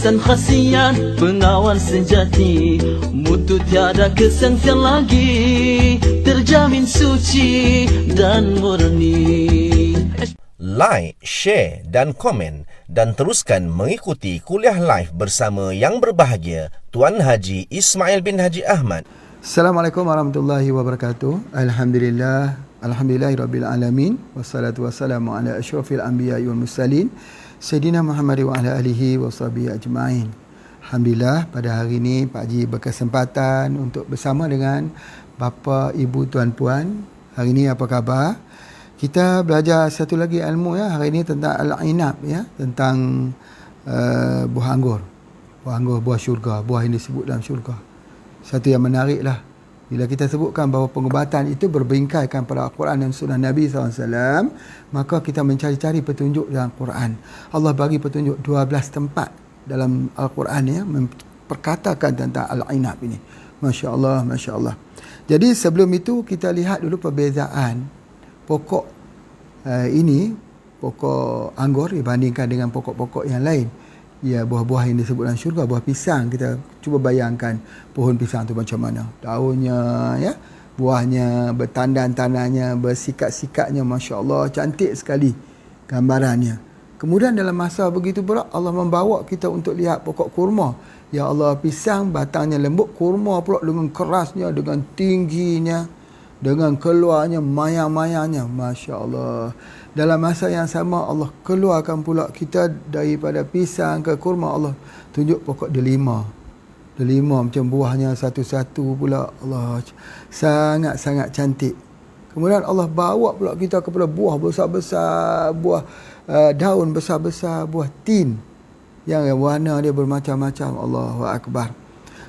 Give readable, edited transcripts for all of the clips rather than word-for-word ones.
insan khasiat, pengawan sejati, mutu tiada kesengsian lagi, terjamin suci dan murni. Like, share dan komen, dan teruskan mengikuti kuliah live bersama yang berbahagia Tuan Haji Ismail bin Haji Ahmad. Assalamualaikum warahmatullahi wabarakatuh. Alhamdulillahirabbil alamin, wassalatu wassalamu ala asyrafil anbiya'i wal mursalin Sayyidina Muhammad wa ala alihi wa sahbihi ajma'in. Alhamdulillah, pada hari ini Pak Haji berkesempatan untuk bersama dengan bapa, ibu, tuan-puan. Hari ini apa khabar? Kita belajar satu lagi ilmu ya. Hari ini tentang al-inab ya, tentang buah anggur. Buah anggur, buah syurga, buah yang disebut dalam syurga. Satu yang menarik lah, bila kita sebutkan bahawa pengubatan itu berbingkaikan pada Al-Quran dan Sunnah Nabi SAW, maka kita mencari-cari petunjuk dalam Al-Quran. Allah bagi petunjuk 12 tempat dalam Al-Quran ya, memperkatakan tentang al-inab ini. Masya Allah, Masya Allah. Jadi sebelum itu kita lihat dulu perbezaan pokok ini, pokok anggur dibandingkan dengan pokok-pokok yang lain. Ya, buah-buah yang disebut dalam syurga, buah pisang. Kita cuba bayangkan pohon pisang tu macam mana. Daunnya, ya, buahnya, bertandan-tandannya, bersikat-sikatnya, Masya Allah, cantik sekali gambarannya. Kemudian dalam masa begitu pula, Allah membawa kita untuk lihat pokok kurma. Ya Allah, pisang batangnya lembut, kurma pula dengan kerasnya, dengan tingginya, dengan keluarnya mayang-mayangnya, Masya Allah. Dalam masa yang sama Allah keluarkan pula kita daripada pisang ke kurma. Allah tunjuk pokok delima. Delima macam buahnya satu-satu pula. Allah sangat-sangat cantik. Kemudian Allah bawa pula kita kepada buah besar-besar, buah daun besar-besar, buah tin yang warna dia bermacam-macam. Allahu Akbar.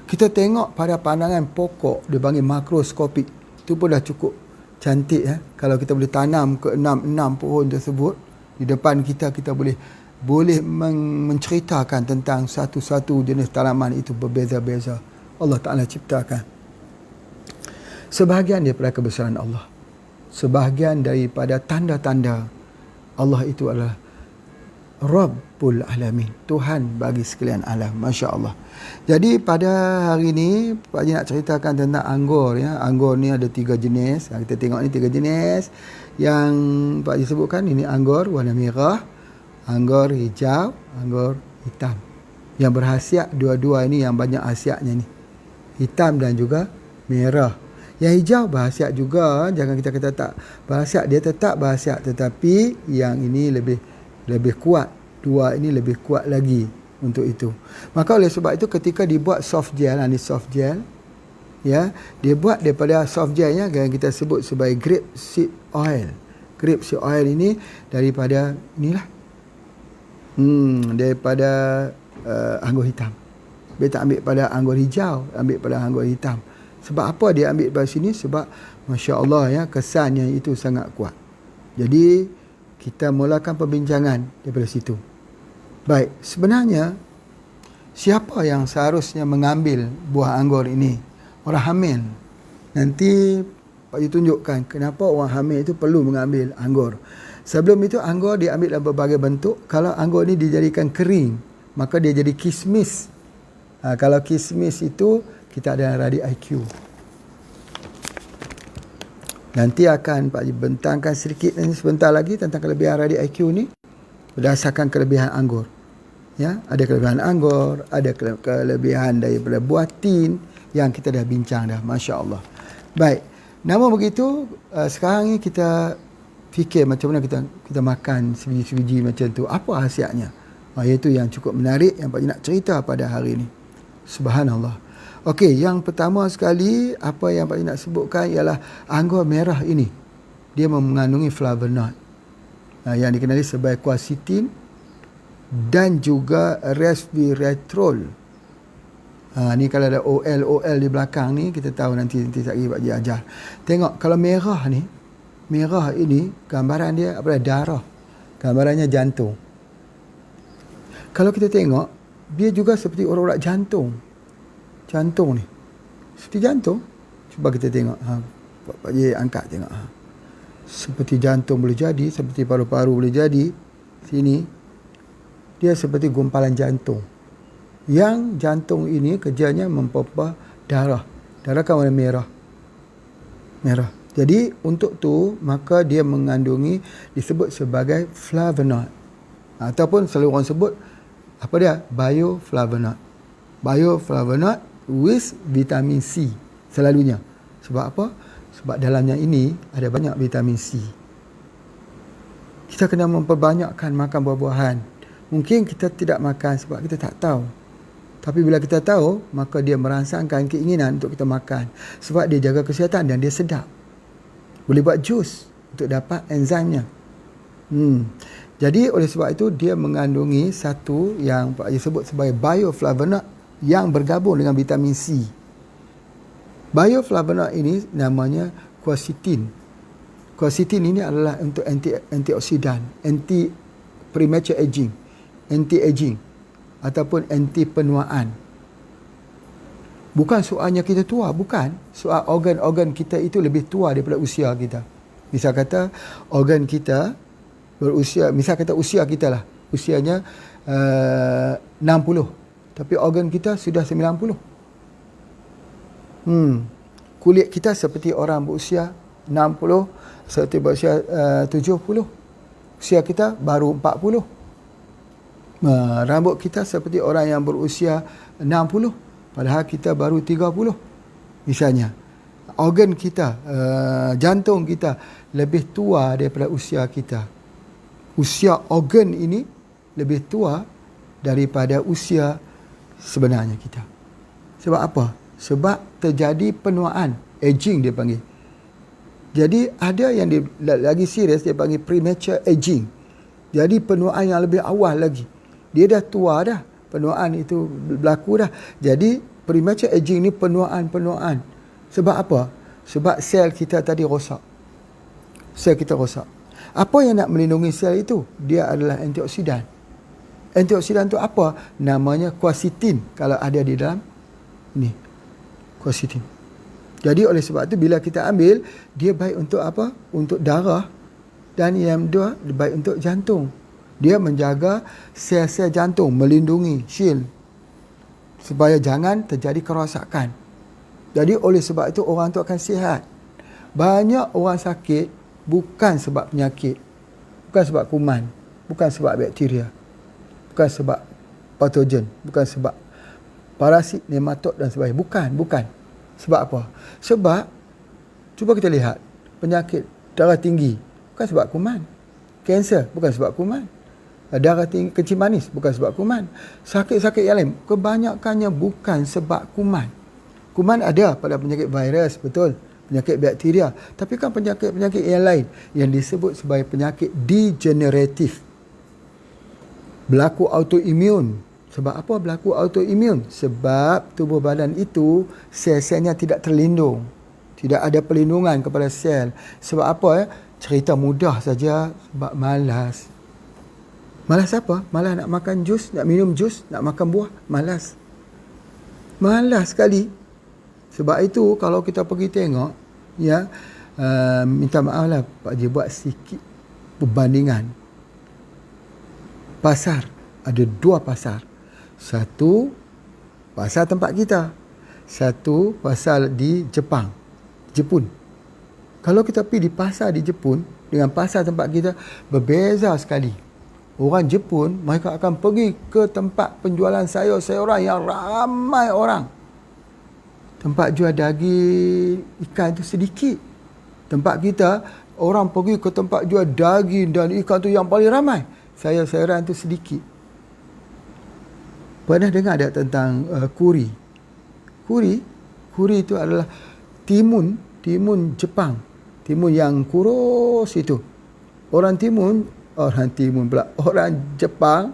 Kita tengok pada pandangan pokok dia panggil makroskopik. Itu pun dah cukup cantik ya. Kalau kita boleh tanam ke enam pohon tersebut di depan kita, kita boleh menceritakan tentang satu-satu jenis tanaman itu berbeza-beza. Allah Ta'ala ciptakan. Sebahagian daripada kebesaran Allah, sebahagian daripada tanda-tanda Allah itu adalah Rabbul Alamin, Tuhan bagi sekalian alam. Masya Allah. Jadi pada hari ini Pak Haji nak ceritakan tentang anggur ya. Anggur ni ada 3 jenis. Kita tengok ni 3 jenis yang Pak Haji sebutkan. Ini anggur warna merah, anggur hijau, anggur hitam. Yang berkhasiat dua-dua ini yang banyak khasiatnya ni. Hitam dan juga merah. Yang hijau berkhasiat juga, jangan kita kata tak berkhasiat, dia tetap berkhasiat, tetapi yang ini lebih kuat. Dua ini lebih kuat lagi untuk itu. Maka oleh sebab itu ketika dibuat soft gel, ni soft gel ya, dia buat daripada soft gelnya yang kita sebut sebagai grape seed oil. Grape seed oil ini daripada inilah daripada anggur hitam. Dia tak ambil pada anggur hijau, ambil pada anggur hitam. Sebab apa dia ambil dari sini? Sebab Masya Allah ya, kesannya itu sangat kuat. Jadi kita mulakan perbincangan daripada situ. Baik, sebenarnya siapa yang seharusnya mengambil buah anggur ini? Orang hamil. Nanti Pak Haji tunjukkan kenapa orang hamil itu perlu mengambil anggur. Sebelum itu anggur diambil dalam berbagai bentuk. Kalau anggur ini dijadikan kering, maka dia jadi kismis. Kalau kismis itu kita ada radik IQ. Nanti akan Pak Haji bentangkan sedikit sebentar lagi tentang kelebihan radik IQ ni berdasarkan kelebihan anggur. Ya, ada kelebihan anggur, ada kelebihan daripada buah tin yang kita dah bincang dah, Masya Allah. Baik, namun begitu sekarang ni kita fikir macam mana kita makan sebiji-sebiji macam tu. Apa khasiatnya? Iaitu yang cukup menarik yang Pak Haji nak cerita pada hari ini. Subhanallah. Okey, yang pertama sekali apa yang Pak Haji nak sebutkan ialah anggur merah ini. Dia mengandungi flavonoid yang dikenali sebagai quercetin dan juga resveratrol. Ni kalau ada OL di belakang ni, kita tahu nanti lagi Pak Haji ajar. Tengok kalau merah ni, merah ini gambaran dia apa, darah. Gambarannya jantung. Kalau kita tengok, dia juga seperti urat-urat jantung. Jantung ni seperti jantung. Cuba kita tengok. Pak Haji angkat tengok. Seperti jantung boleh jadi, seperti paru-paru boleh jadi. Sini dia seperti gumpalan jantung. Yang jantung ini kerjanya mempompa darah. Darah kan warna merah. Merah. Jadi untuk tu maka dia mengandungi disebut sebagai flavonoid. Ataupun selalu orang sebut apa dia? Bioflavonoid. Bioflavonoid with vitamin C selalunya. Sebab apa? Sebab dalamnya ini ada banyak vitamin C. Kita kena memperbanyakkan makan buah-buahan. Mungkin kita tidak makan sebab kita tak tahu. Tapi bila kita tahu, maka dia merangsangkan keinginan untuk kita makan. Sebab dia jaga kesihatan dan dia sedap. Boleh buat jus untuk dapat enzimnya. Jadi oleh sebab itu dia mengandungi satu yang Pak Haji sebut sebagai bioflavonoid yang bergabung dengan vitamin C. Bioflavonoid ini namanya quercetin. Quercetin ini adalah untuk antioksidan, anti premature aging, anti-aging ataupun anti penuaan. Bukan soalnya kita tua, bukan. Soal organ-organ kita itu lebih tua daripada usia kita. Misal kata organ kita berusia, misal kata usia kita lah, usianya 60. Tapi organ kita sudah 90. Kulit kita seperti orang berusia 60, seperti berusia 70. Usia kita baru 40. Rambut kita seperti orang yang berusia 60, padahal kita baru 30. Misalnya, organ kita, jantung kita lebih tua daripada usia kita. Usia organ ini lebih tua daripada usia sebenarnya kita. Sebab apa? Sebab terjadi penuaan, aging dia panggil. Jadi ada yang lagi serius dia panggil premature aging. Jadi penuaan yang lebih awal lagi. Dia dah tua dah. Penuaan itu berlaku dah. Jadi premature aging ni penuaan. Sebab apa? Sebab sel kita tadi rosak. Sel kita rosak. Apa yang nak melindungi sel itu? Dia adalah antioksidan. Antioksidan tu apa? Namanya quercetin. Kalau ada di dalam ni. Quercetin. Jadi oleh sebab tu bila kita ambil, dia baik untuk apa? Untuk darah. Dan yang kedua, baik untuk jantung. Dia menjaga sel-sel jantung, melindungi, shield. Supaya jangan terjadi kerosakan. Jadi oleh sebab itu orang tu akan sihat. Banyak orang sakit bukan sebab penyakit. Bukan sebab kuman. Bukan sebab bakteria. Bukan sebab patogen. Bukan sebab parasit, nematod dan sebagainya. Bukan. Sebab apa? Sebab, cuba kita lihat, penyakit darah tinggi bukan sebab kuman. Kanser bukan sebab kuman. Darah tinggi, kencing manis bukan sebab kuman. Sakit-sakit yang lain kebanyakannya bukan sebab kuman. Kuman ada pada penyakit virus, betul. Penyakit bakteria. Tapi kan penyakit-penyakit yang lain yang disebut sebagai penyakit degeneratif. Berlaku autoimun. Sebab apa berlaku autoimun? Sebab tubuh badan itu sel-selnya tidak terlindung. Tidak ada perlindungan kepada sel. Sebab apa? Cerita mudah saja. Sebab malas. Malas apa? Malas nak makan jus, nak minum jus, nak makan buah. Malas. Malas sekali. Sebab itu kalau kita pergi tengok, ya, minta maaf lah Pak Haji buat sikit perbandingan. Pasar. Ada dua pasar. Satu pasar tempat kita. Satu pasar di Jepun. Kalau kita pergi di pasar di Jepun dengan pasar tempat kita, berbeza sekali. Orang Jepun, mereka akan pergi ke tempat penjualan sayur-sayuran yang ramai orang. Tempat jual daging ikan itu sedikit. Tempat kita, orang pergi ke tempat jual daging dan ikan tu yang paling ramai. Sayur-sayuran itu sedikit. Pernah dengar tak tentang kuri? Kuri itu adalah timun Jepang. Timun yang kurus itu. Orang Jepang,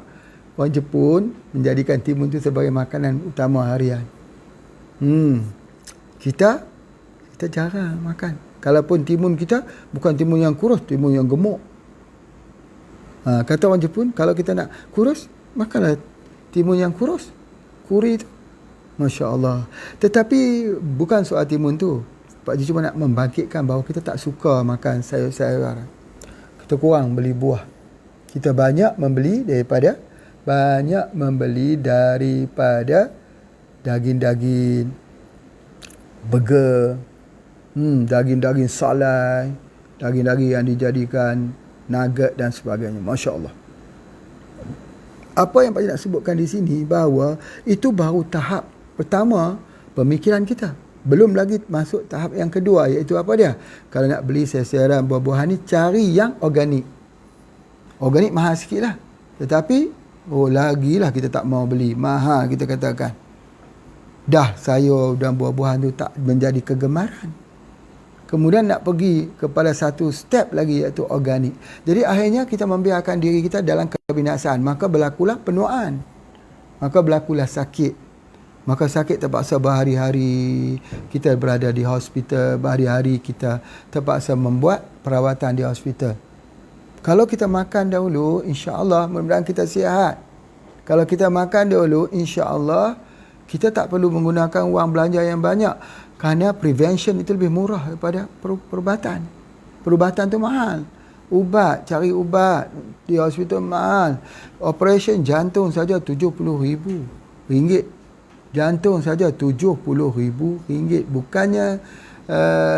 orang Jepun menjadikan timun itu sebagai makanan utama harian. Kita jarang makan. Kalaupun timun kita bukan timun yang kurus, timun yang gemuk. Kata orang Jepun, kalau kita nak kurus, makanlah timun yang kurus. Kuri itu. Masya Allah. Tetapi bukan soal timun tu. Pak Haji cuma nak membangkitkan bahawa kita tak suka makan sayur-sayuran. Kita kurang beli buah. Kita banyak membeli daripada banyak membeli daripada daging-daging burger, daging-daging salai, daging-daging yang dijadikan nugget dan sebagainya. Masya Allah. Apa yang Pak Cik nak sebutkan di sini, bahawa itu baru tahap pertama pemikiran kita. Belum lagi masuk tahap yang kedua, iaitu apa dia? Kalau nak beli sesiran buah-buahan ni, cari yang organik. Organik mahal sikit lah. Tetapi lagilah kita tak mau beli. Mahal kita katakan. Dah sayur dan buah-buahan tu tak menjadi kegemaran. Kemudian nak pergi kepada satu step lagi, iaitu organik. Jadi akhirnya kita membiarkan diri kita dalam kebinasaan. Maka berlakulah penuaan. Maka berlakulah sakit. Maka sakit terpaksa berhari-hari kita berada di hospital. Berhari-hari kita terpaksa membuat perawatan di hospital. Kalau kita makan dahulu, insya-Allah mudah-mudahan kita sihat. Kalau kita makan dahulu, insya-Allah kita tak perlu menggunakan wang belanja yang banyak. Kerana prevention itu lebih murah daripada perubatan. Perubatan tu mahal. Ubat, cari ubat di hospital mahal. Operation jantung saja RM70,000. Jantung saja RM70,000. Bukannya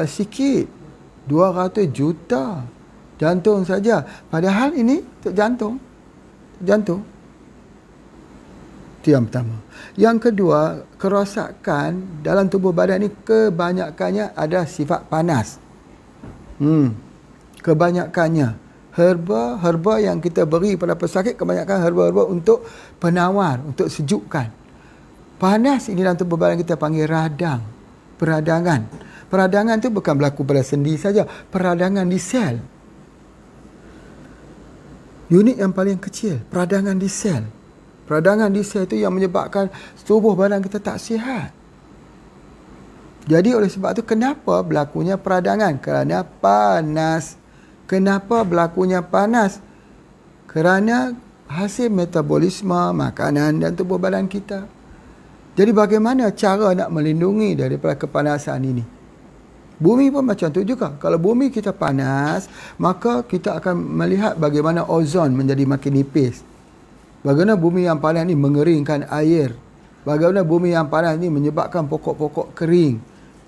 sikit. 200 juta. Jantung saja. Padahal ini untuk jantung. Jantung. Itu yang pertama. Yang kedua, kerosakan dalam tubuh badan ini kebanyakannya ada sifat panas. Kebanyakannya. Herba yang kita beri pada pesakit, kebanyakan herba-herba untuk penawar, untuk sejukkan. Panas ini dalam tubuh badan kita panggil radang. Peradangan. Peradangan itu bukan berlaku pada sendi saja. Peradangan di sel. Unit yang paling kecil, peradangan di sel. Peradangan di sel itu yang menyebabkan tubuh badan kita tak sihat. Jadi oleh sebab itu, kenapa berlakunya peradangan? Kerana panas. Kenapa berlakunya panas? Kerana hasil metabolisme makanan dan tubuh badan kita. Jadi bagaimana cara nak melindungi daripada kepanasan ini? Bumi pun macam tu juga. Kalau bumi kita panas, maka kita akan melihat bagaimana ozon menjadi makin nipis. Bagaimana bumi yang panas ni mengeringkan air. Bagaimana bumi yang panas ni menyebabkan pokok-pokok kering.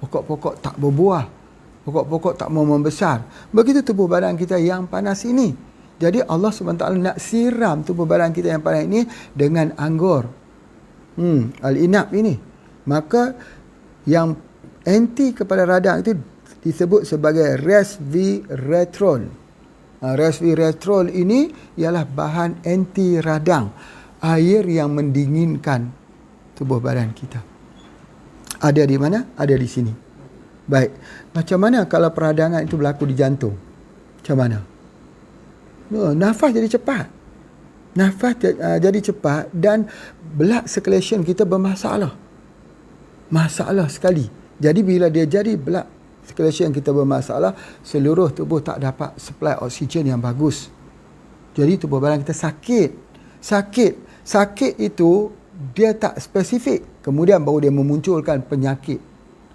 Pokok-pokok tak berbuah. Pokok-pokok tak mau membesar. Begitu tubuh badan kita yang panas ini. Jadi Allah SWT nak siram tubuh badan kita yang panas ini dengan anggur. Al-inab ini. Maka yang anti kepada radang itu disebut sebagai resveratrol. Resveratrol ini ialah bahan anti radang. Air yang mendinginkan tubuh badan kita. Ada di mana? Ada di sini. Baik. Macam mana kalau peradangan itu berlaku di jantung? Macam mana? Nafas jadi cepat. Nafas jadi cepat dan blood circulation kita bermasalah. Masalah sekali. Jadi bila dia jadi blood circulation kita bermasalah, seluruh tubuh tak dapat supply oksigen yang bagus. Jadi tubuh badan kita sakit. Sakit itu dia tak spesifik. Kemudian baru dia memunculkan penyakit.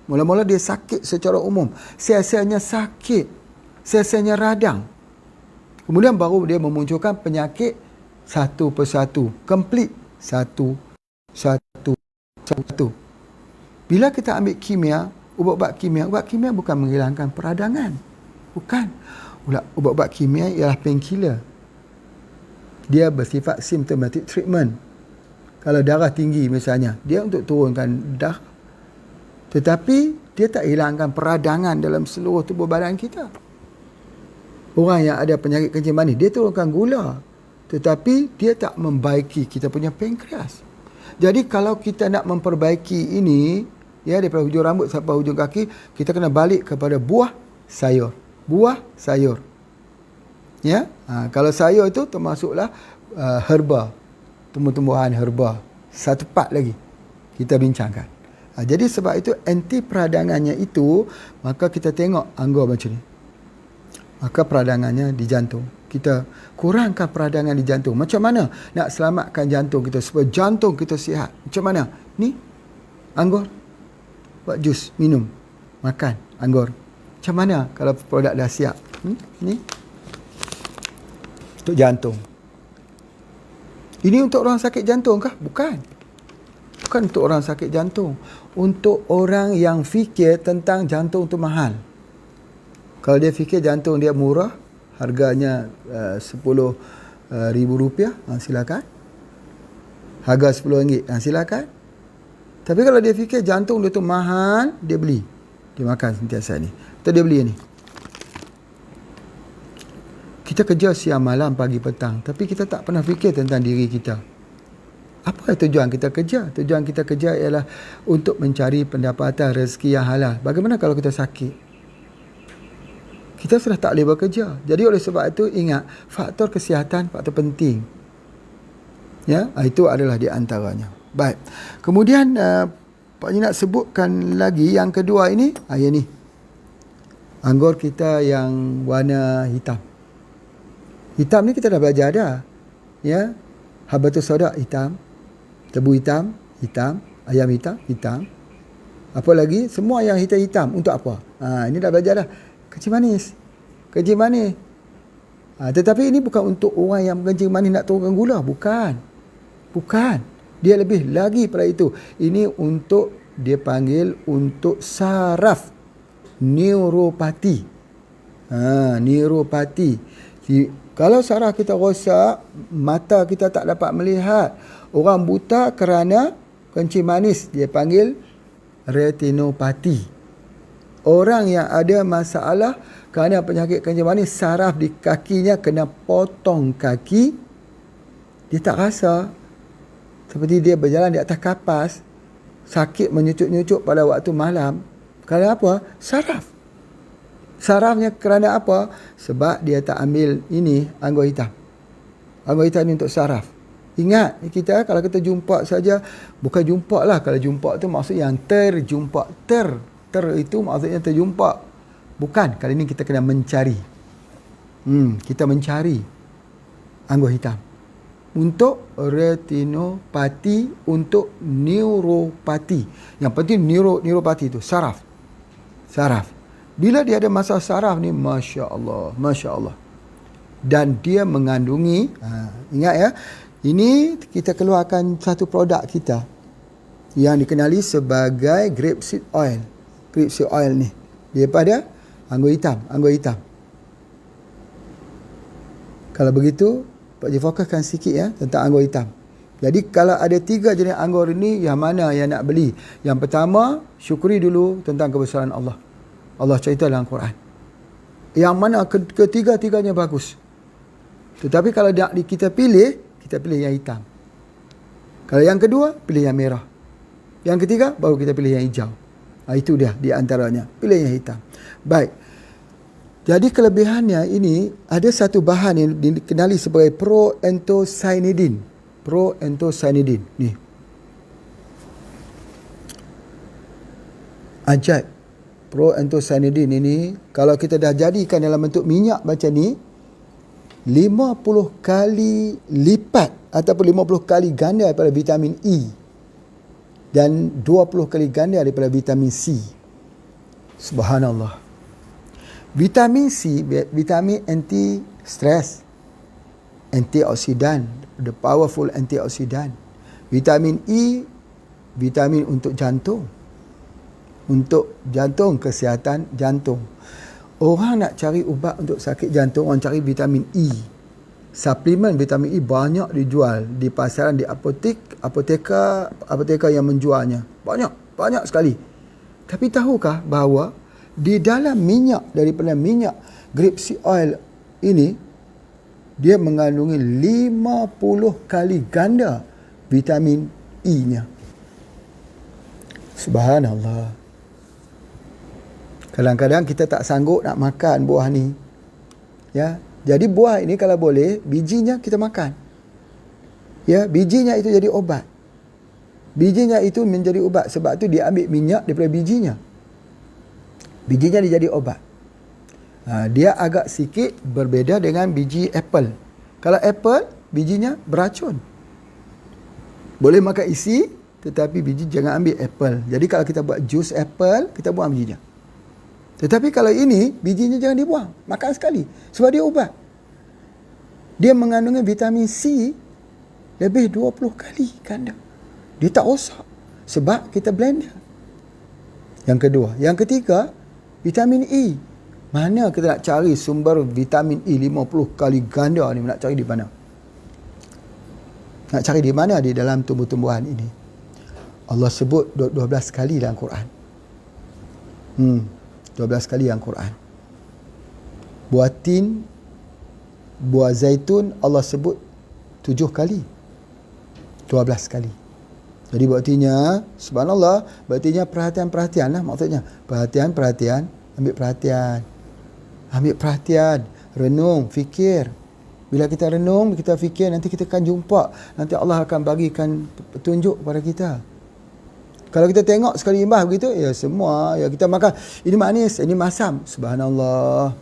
Mula-mula dia sakit secara umum. Sel-selnya sakit. Sel-selnya radang. Kemudian baru dia memunculkan penyakit satu persatu. Complete. Satu. Bila kita ambil kimia, ubat-ubat kimia bukan menghilangkan peradangan. Bukan. Ubat-ubat kimia ialah painkiller. Dia bersifat symptomatic treatment. Kalau darah tinggi misalnya, dia untuk turunkan darah. Tetapi dia tak hilangkan peradangan dalam seluruh tubuh badan kita. Orang yang ada penyakit kencing manis, dia turunkan gula. Tetapi dia tak membaiki kita punya pankreas. Jadi kalau kita nak memperbaiki ini, ya, daripada hujung rambut sampai hujung kaki, kita kena balik kepada buah sayur. Buah sayur. Ya, kalau sayur itu termasuklah herba, tumbuh-tumbuhan herba. Satu part lagi kita bincangkan. Jadi sebab itu anti peradangannya itu, maka kita tengok anggur macam ni. Maka peradangannya di jantung. Kita kurangkan peradangan di jantung. Macam mana nak selamatkan jantung kita supaya jantung kita sihat? Macam mana? Ni anggur. Buat jus, minum, makan anggur. Macam mana kalau produk dah siap? Ni untuk jantung. Ini untuk orang sakit jantung kah? Bukan. Bukan untuk orang sakit jantung. Untuk orang yang fikir tentang jantung tu mahal. Kalau dia fikir jantung dia murah, harganya RM10,000, silakan. Harga RM10, silakan. Tapi kalau dia fikir jantung dia tu mahal, dia beli. Dia makan sentiasa ni. Atau dia beli ni. Kita kerja siang malam pagi petang, tapi kita tak pernah fikir tentang diri kita. Apa tujuan kita kerja? Tujuan kita kerja ialah untuk mencari pendapatan rezeki yang halal. Bagaimana kalau kita sakit? Kita sudah tak boleh bekerja. Jadi oleh sebab itu ingat, faktor kesihatan faktor penting. Ya, itu adalah di antaranya. Baik. Kemudian Pak Haji nak sebutkan lagi yang kedua ini, yang ni. Anggur kita yang warna hitam. Hitam ni kita dah belajar dah. Ya. Habatus sauda hitam, tebu hitam, hitam, ayam hitam, hitam. Apa lagi? Semua yang hitam-hitam untuk apa? Ini dah belajar dah. Kencing manis. Kencing manis. Tetapi ini bukan untuk orang yang kencing manis nak turunkan gula. Bukan. Bukan. Dia lebih lagi pada itu. Ini untuk, dia panggil untuk saraf. Neuropati. Neuropati. Kalau saraf kita rosak, mata kita tak dapat melihat. Orang buta kerana kencing manis. Dia panggil retinopati. Orang yang ada masalah kerana penyakit kencing manis, saraf di kakinya kena potong kaki, dia tak rasa. Seperti dia berjalan di atas kapas, sakit menyucuk-nyucuk pada waktu malam. Kerana apa? Saraf. Sarafnya kerana apa? Sebab dia tak ambil ini, anggur hitam. Anggur hitam ni untuk saraf. Ingat, kita kalau kita jumpa saja, bukan jumpa lah. Kalau jumpa tu maksud yang terjumpa. Ter itu maksudnya terjumpa. Bukan, kali ini kita kena mencari. Kita mencari anggur hitam. Untuk retinopati, untuk neuropati. Yang penting neuropati itu, saraf. Saraf. Bila dia ada masalah saraf ni, Masya Allah. Masya Allah. Dan dia mengandungi, ingat ya, ini kita keluarkan satu produk kita yang dikenali sebagai grapeseed oil. Grapeseed oil ni daripada anggur hitam. Anggur hitam. Kalau begitu, Pak Haji fokuskan sikit ya tentang anggur hitam. Jadi kalau ada 3 jenis anggur ini, yang mana yang nak beli? Yang pertama, syukuri dulu tentang kebesaran Allah. Allah cerita dalam Quran. Yang mana ketiga-tiganya bagus. Tetapi kalau kita pilih yang hitam. Kalau yang kedua, pilih yang merah. Yang ketiga, baru kita pilih yang hijau. Itu dia di antaranya. Pilih yang hitam. Baik. Jadi kelebihannya ini, ada satu bahan yang dikenali sebagai proanthocyanidin. Proanthocyanidin. Ni. Ajaib. Proanthocyanidin ini, kalau kita dah jadikan dalam bentuk minyak macam ni, 50 kali lipat ataupun 50 kali ganda daripada vitamin E. Dan 20 kali ganda daripada vitamin C. Subhanallah. Vitamin C, vitamin anti-stress, antioksidan, the powerful antioksidan. Vitamin E, vitamin untuk jantung. Untuk jantung, kesihatan jantung. Orang nak cari ubat untuk sakit jantung, orang cari vitamin E. Suplemen vitamin E banyak dijual di pasaran, di apotek yang menjualnya. Banyak sekali. Tapi tahukah bahawa di dalam minyak, daripada minyak grapeseed oil ini, dia mengandungi 50 kali ganda vitamin E-nya. Subhanallah. Kadang-kadang kita tak sanggup nak makan buah ni. Ya. Jadi buah ini kalau boleh, bijinya kita makan. Ya, bijinya itu jadi obat. Bijinya itu menjadi ubat. Sebab tu dia ambil minyak daripada bijinya. Bijinya dia jadi obat. Dia agak sikit berbeza dengan biji apple. Kalau apple, bijinya beracun. Boleh makan isi, tetapi biji jangan ambil apple. Jadi kalau kita buat jus apple, kita buang bijinya. Tetapi kalau ini, bijinya jangan dibuang. Makan sekali. Sebab dia ubat. Dia mengandungi vitamin C lebih 20 kali ganda. Dia tak rosak sebab kita blend dia. Yang kedua. Yang ketiga, vitamin E. Mana kita nak cari sumber vitamin E 50 kali ganda ni? Nak cari di mana? Nak cari di mana di dalam tumbuh-tumbuhan ini? Allah sebut 12 kali dalam Quran. 12 kali dalam Quran. Buah tin, buah zaitun Allah sebut 7 kali. 12 kali. Jadi berartinya, subhanallah, berartinya perhatian-perhatian lah maksudnya. Perhatian, ambil perhatian, renung, fikir. Bila kita renung, kita fikir, nanti kita akan jumpa. Nanti Allah akan bagikan petunjuk kepada kita. Kalau kita tengok sekali imbah begitu, ya semua, ya kita makan, ini manis, ini masam. Subhanallah.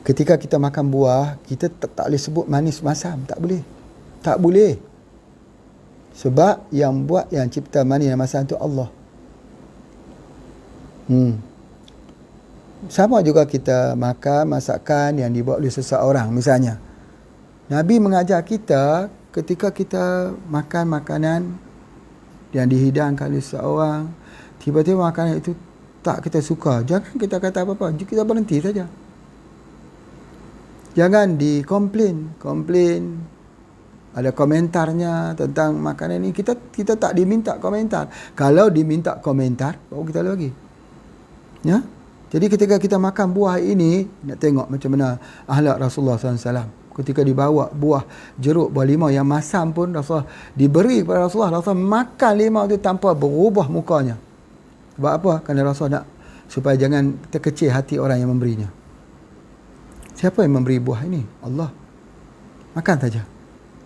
Ketika kita makan buah, kita tak boleh sebut manis, masam. Tak boleh. Tak boleh. Sebab yang buat, yang cipta manis dan masam itu Allah. Sama juga kita makan masakan yang dibuat oleh seseorang. Misalnya, Nabi mengajar kita ketika kita makan makanan yang dihidangkan oleh seseorang, tiba-tiba makanan itu tak kita suka, jangan kita kata apa-apa, kita berhenti saja. Jangan dikomplain, ada komentarnya tentang makanan ini. Kita tak diminta komentar. Kalau diminta komentar, baru kita bagi. Ya? Jadi ketika kita makan buah ini, nak tengok macam mana akhlak Rasulullah SAW. Ketika dibawa buah jeruk, buah limau yang masam pun Rasulullah diberi kepada Rasulullah makan limau itu tanpa berubah mukanya. Sebab apa? Kerana Rasulullah nak supaya jangan terkecil hati orang yang memberinya. Siapa yang memberi buah ini? Allah. Makan saja.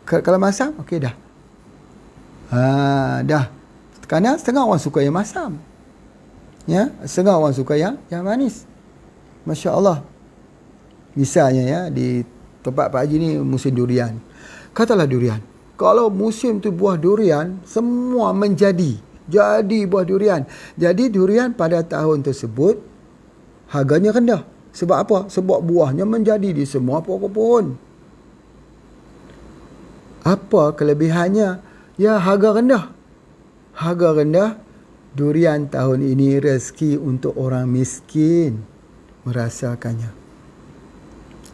Kalau masam, okey dah. Dah. Kerana setengah orang suka yang masam. Ya, setengah orang suka yang manis. Masya Allah. Misalnya ya, di tempat Pak Haji ni musim durian. Katalah durian. Kalau musim tu buah durian, semua menjadi. Jadi buah durian. Jadi durian pada tahun tersebut, harganya rendah. Sebab apa? Sebab buahnya menjadi di semua pokok-pohon. Apa kelebihannya? Ya, harga rendah. Harga rendah. Durian tahun ini rezeki untuk orang miskin merasakannya.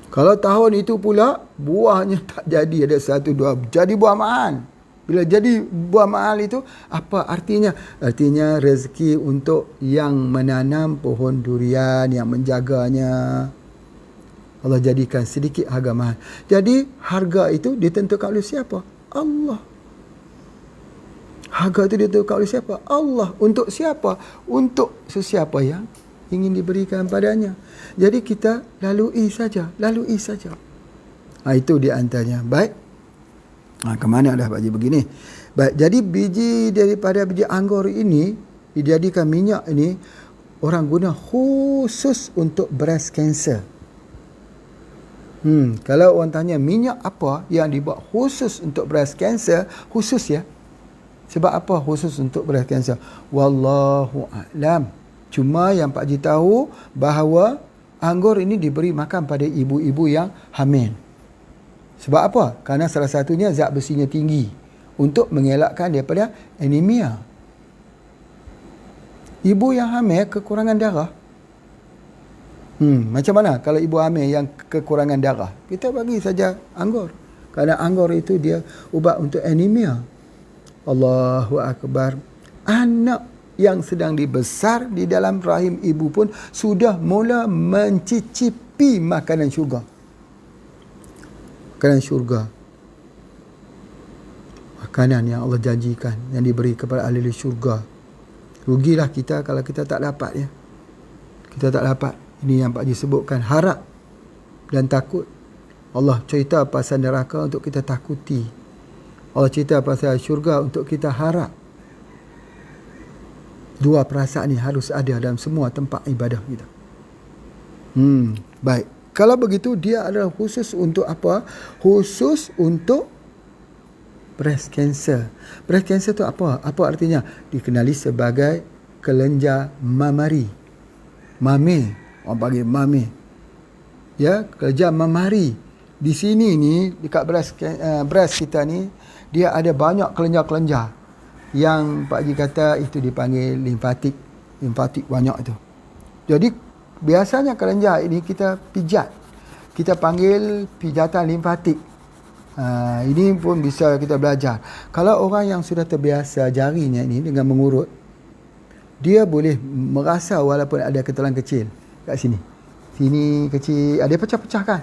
Kalau tahun itu pula buahnya tak jadi, ada 1, 2, jadi buah mahal. Bila jadi buah mahal itu, apa artinya? Artinya rezeki untuk yang menanam pohon durian, yang menjaganya. Allah jadikan sedikit harga mahal. Jadi harga itu ditentukan oleh siapa? Allah. Harga itu ditentukan oleh siapa? Allah. Untuk siapa? Untuk sesiapa yang ingin diberikan padanya. Jadi kita lalui saja. Itu di antaranya. Baik. Ke mana dah Pak Haji begini? Baik. Jadi biji daripada biji anggur ini dijadikan minyak ini orang guna khusus untuk breast cancer. Kalau orang tanya minyak apa yang dibuat khusus untuk breast cancer, khusus ya. Sebab apa khusus untuk breast cancer? Wallahu a'lam. Cuma yang Pak Haji tahu bahawa anggur ini diberi makan pada ibu-ibu yang hamil. Sebab apa? Kerana salah satunya zat besinya tinggi untuk mengelakkan daripada anemia. Ibu yang hamil kekurangan darah. Macam mana kalau ibu hamil yang kekurangan darah? Kita bagi saja anggur. Kerana anggur itu dia ubat untuk anemia. Allahu Akbar. Anak yang sedang dibesar di dalam rahim ibu pun sudah mula mencicipi makanan syurga. Makanan syurga. Makanan yang Allah janjikan, yang diberi kepada ahli syurga. Rugilah kita kalau kita tak dapat ya. Kita tak dapat. Ini yang Pak Haji sebutkan, harap dan takut. Allah cerita pasal neraka untuk kita takuti. Allah cerita pasal syurga untuk kita harap. Dua perasaan ni harus ada dalam semua tempat ibadah kita. Baik. Kalau begitu, dia adalah khusus untuk apa? Khusus untuk breast cancer. Breast cancer tu apa? Apa artinya? Dikenali sebagai kelenjar mamari. Mame. Orang panggil mame. Ya, kelenjar mamari. Di sini ni dekat breast kita ni dia ada banyak kelenjar-kelenjar yang Pak Haji kata itu dipanggil limfatik banyak tu. Jadi biasanya kelenjar ini kita pijat, kita panggil pijatan limfatik. Ini pun bisa kita belajar. Kalau orang yang sudah terbiasa jarinya ini dengan mengurut, dia boleh merasa walaupun ada ketelan kecil kat sini. Sini kecil, ada pecah-pecahkan.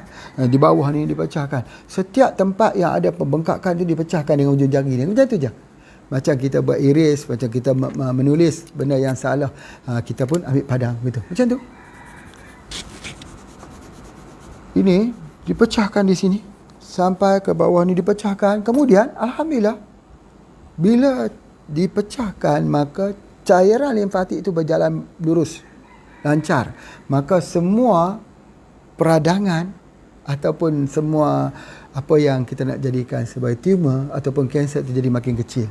Di bawah ni dipecahkan. Setiap tempat yang ada pembengkakan tu dipecahkan dengan ujung jari ni. Macam tu je. Macam kita buat iris, macam kita menulis benda yang salah, kita pun ambil padang betul. Macam tu. Ini dipecahkan di sini sampai ke bawah ni dipecahkan. Kemudian alhamdulillah bila dipecahkan maka cairan limfatik itu berjalan lurus, lancar. Maka semua peradangan ataupun semua apa yang kita nak jadikan sebagai tumor ataupun kanser itu jadi makin kecil.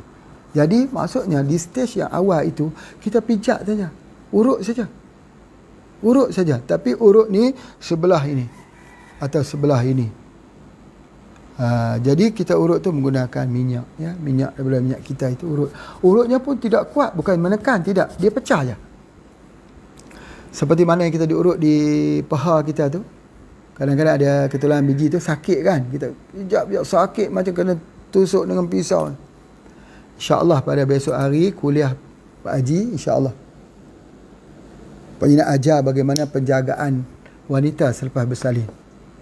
Jadi maksudnya di stage yang awal itu kita pijat saja. Urut saja. Urut saja. Tapi urut ni sebelah ini atau sebelah ini. Jadi kita urut tu menggunakan minyak, ya, minyak daripada minyak kita itu urut. Urutnya pun tidak kuat, bukan menekan, tidak, dia pecah je. Seperti mana yang kita diurut di paha kita tu. Kadang-kadang ada ketulan biji tu sakit kan, kita pijak sakit macam kena tusuk dengan pisau. InsyaAllah pada besok hari kuliah Pak Haji, insyaAllah Pak Haji nak ajar bagaimana penjagaan wanita selepas bersalin.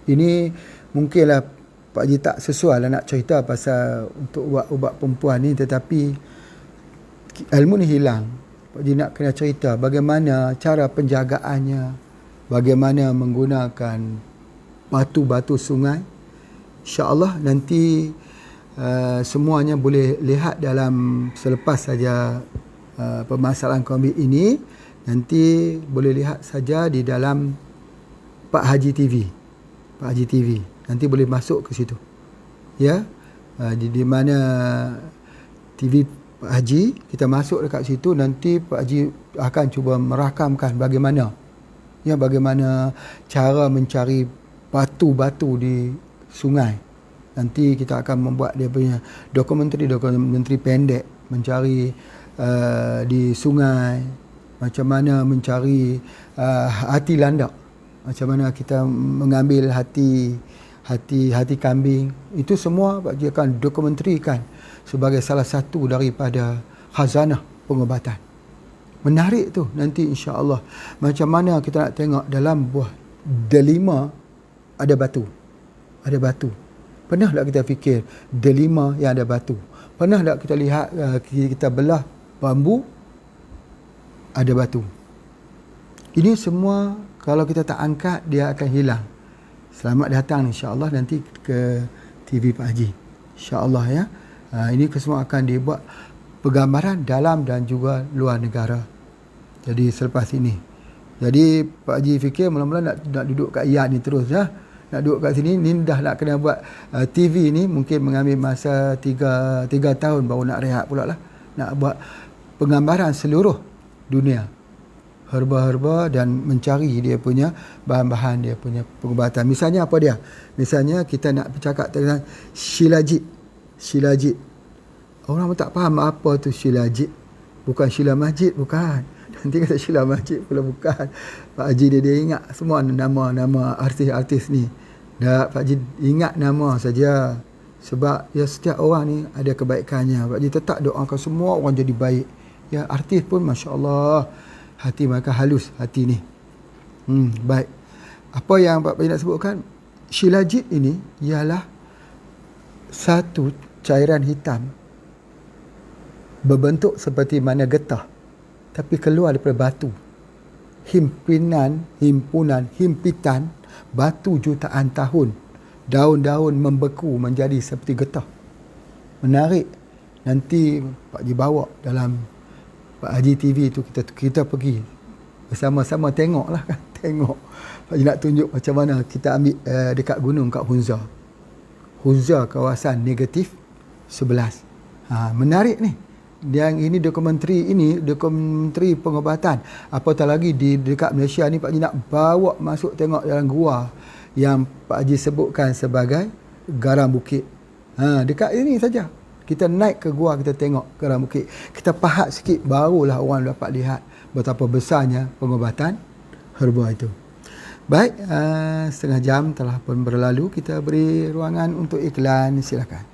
Ini mungkinlah Pak Haji tak sesuai lah nak cerita pasal untuk ubat-ubat perempuan ni, tetapi ilmu ni hilang. Pak Haji nak kena cerita bagaimana cara penjagaannya, bagaimana menggunakan batu-batu sungai. InsyaAllah nanti semuanya boleh lihat dalam selepas saja permasalahan COVID ini. Nanti boleh lihat saja di dalam Pak Haji TV. Pak Haji TV. Nanti boleh masuk ke situ. Ya. Di mana TV Pak Haji, kita masuk dekat situ, nanti Pak Haji akan cuba merakamkan bagaimana cara mencari batu-batu di sungai. Nanti kita akan membuat dia punya dokumentari pendek mencari di sungai, macam mana mencari hati landak, macam mana kita mengambil hati kambing. Itu semua Pak Haji akan dokumentarikan sebagai salah satu daripada khazanah pengobatan. Menarik tu nanti insya-Allah. Macam mana kita nak tengok dalam buah delima ada batu. Ada batu. Pernah tak kita fikir delima yang ada batu? Pernah tak kita lihat kita belah bambu ada batu? Ini semua kalau kita tak angkat dia akan hilang. Selamat datang insya-Allah nanti ke TV Pak Haji. Insya-Allah ya. Ini semua akan dibuat penggambaran dalam dan juga luar negara. Jadi selepas ini. Jadi Pak Haji fikir mula-mula nak duduk kat IAN ni terus ya. Nak duduk kat sini ni dah nak kena buat TV ni mungkin mengambil masa 3 tahun baru nak rehat pula lah. Nak buat penggambaran seluruh dunia. Herba-herba dan mencari dia punya bahan-bahan dia punya pengubatan. Misalnya apa dia? Misalnya kita nak bercakap tentang shilajit. Shilajit. Orang pun tak faham apa tu shilajit. Bukan Sheila Majid, bukan. Nanti kata Sheila Majid pula bukan. Pak Haji dia ingat semua nama-nama artis-artis ni. Dah Pak Haji ingat nama saja. Sebab ya setiap orang ni ada kebaikannya. Pak Haji tetap doakan semua orang jadi baik. Ya artis pun masya-Allah hati mereka halus hati ni. Baik. Apa yang Pak Haji nak sebutkan, shilajit ini ialah satu cairan hitam berbentuk seperti mana getah tapi keluar daripada batu. Himpitan batu jutaan tahun. Daun-daun membeku menjadi seperti getah. Menarik. Nanti Pak Haji bawa dalam Pak Haji TV tu kita pergi bersama-sama tengoklah kan. Tengok. Pak Haji nak tunjuk macam mana kita ambil dekat gunung kat Hunza. Hunza kawasan negatif 11. Menarik ni. Yang ini dokumentari pengobatan. Apatah lagi di dekat Malaysia ni Pak Haji nak bawa masuk tengok dalam gua yang Pak Haji sebutkan sebagai garam bukit. Dekat ini saja. Kita naik ke gua, kita tengok garam bukit. Kita pahat sikit, barulah orang dapat lihat betapa besarnya pengobatan herba itu. Baik, setengah jam telah pun berlalu. Kita beri ruangan untuk iklan. Silakan.